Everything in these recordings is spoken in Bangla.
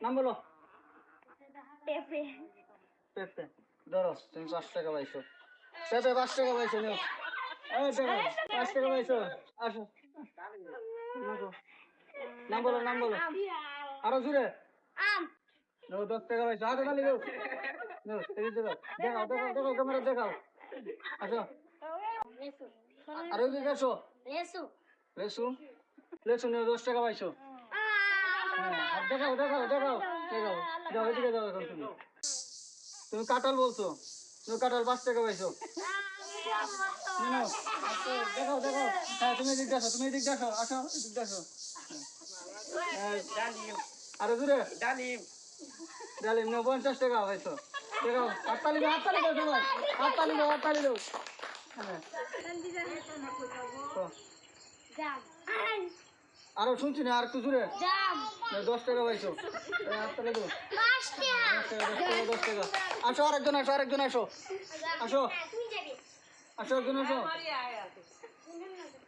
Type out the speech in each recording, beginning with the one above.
নাম বলো। পেপে পেপে ধরো, তুমি 5 টাকা পাইছো। পেপে 5 টাকা পাইছো, নিও। এই দেখো, 5 টাকা পাইছো। আসো, আসো। নাম বলো, নাম বলো। আরো জোরে। আম নাও, 10 টাকা পাইছো। হাতে তালি দাও। নাও, এই দেখো। দেখাও, দেখাও, দেখাও, ক্যামেরা দেখাও। আসো। লেসু আরো দিকে আসো। লেসু লেসু, লেসু নিও, 10 টাকা পাইছো। হ্যাঁ, আর দেখাও, দেখাও, দেখাও, দেখাও। যাও, এদিকে যাও এখন তুমি। তুমি কাঁঠাল বলছো। তুমি কাঁঠাল 5 টাকা পাইছো। নাও, আসো, দেখাও, দেখাও। হ্যাঁ, তুমি এদিক আসো, তুমি এদিক আসো। আসো, এদিক আসো। হ্যাঁ, আরো জোরে। ডালিম ডালিম নিও, 50 টাকা পাইছো। দেখাও, হাততালি দাও, হাততালি দাও সবাই। হাততালি দাও, হাততালি দাও। হ্যাঁ, তো, জাম আরো শুনছি না, আর একটু জোরে। জাম 10 টাকা পাইছো। হাততালি দাও। 5 টাকা 10 টাকা। আসো, আরেকজন আসো, আরেকজন আসো। আসো, তুমি যাবে আসো, একজন আসো।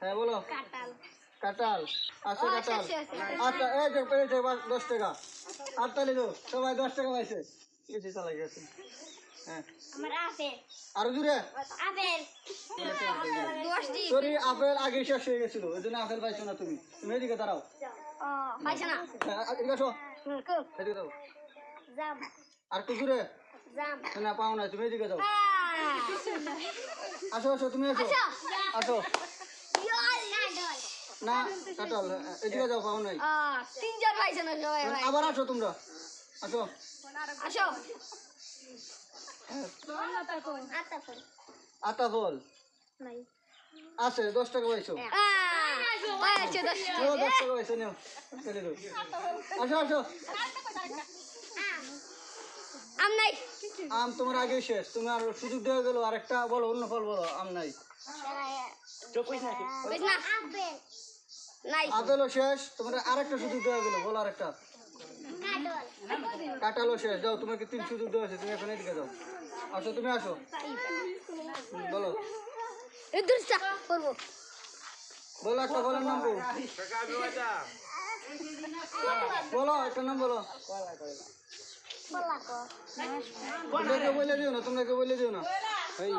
হ্যাঁ, বলো। কাঁঠাল কাঁঠাল, আসো কাঁঠাল। আচ্ছা, আচ্ছা, আচ্ছা, এই যে পেয়েছে 10 টাকা। হাততালি দাও, সবাই 10 টাকা পাইছে। এই যে চালাই গেছে। হ্যাঁ, আমার আপেল আরো জোরে। আপেল 10টি সরি, আপেল আগে শেষ হয়ে গেছিল, ওই জন্য আপেল পাইছো না তুমি। তুমি এদিকে দাঁড়াও। পাইছ না হ্যাঁ, এদিকে আসো। খুব এদিকে দাও। জাম আর একটু জোরে। জাম না, পাও না, তুমি এদিকে যাও। আসো, আসো, তুমি আসো। আসো। না, কাঁঠাল, এদিকে যাও, পাও নাই। 3 পাইছ না সবাই ভাই আবার আসো তোমরা। আসো। আসো হ্যাঁ, আতা ফল আতা ফল নাই আছে, 10 টাকা পাইছো। পাইছে 10 নিও, 10 টাকা পাইছো, নিও। চলে দাও। আসো, আসো। আম নাই আম তোমার আগে শেষ, তুমি আর সুযোগ দেওয়া গেল। আরেকটা বলো, অন্য ফল বলো। আম নাই। কইছ না আপেল নাই আপেলও শেষ, তোমার আরেকটা সুযোগ দেওয়া গেল, বলো আরেকটা। কাঁঠালও শেষ। যাও, তোমাকে 3 সুযোগ দেওয়া আছে, তুমি এখন এদিকে যাও। আসো, তুমি আসো। বলো, এই দুষ্টা করব বলো একটা ফলের নাম বলো। বলো একটা নাম বলো। তোমরা কেউ বলে দিও না, তোমরা কেউ বলে দিও না। এই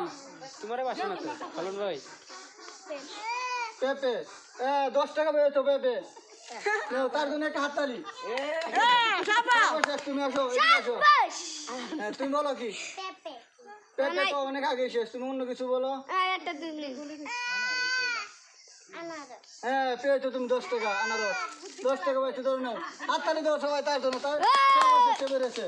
তোমারে বাসা না তো খালুন ভাই পেঁপে, 10 টাকা পেয়েছো পেঁপে। নাও, তার জন্য একটা হাততালি। তুমি আসো, এদিকে আসো। হ্যাঁ, তুমি বলো কি? পেপে পেঁপে তো অনেক আগে শেষ, তুমি অন্য কিছু বলো। একটা দিন আনারস হ্যাঁ, পেয়েছো তুমি 10 টাকা। আনারস 10 টাকা পাইছো, ধরে নাও। হাততালি দাও সবাই তার জন্য, তার সে বেড়েছে।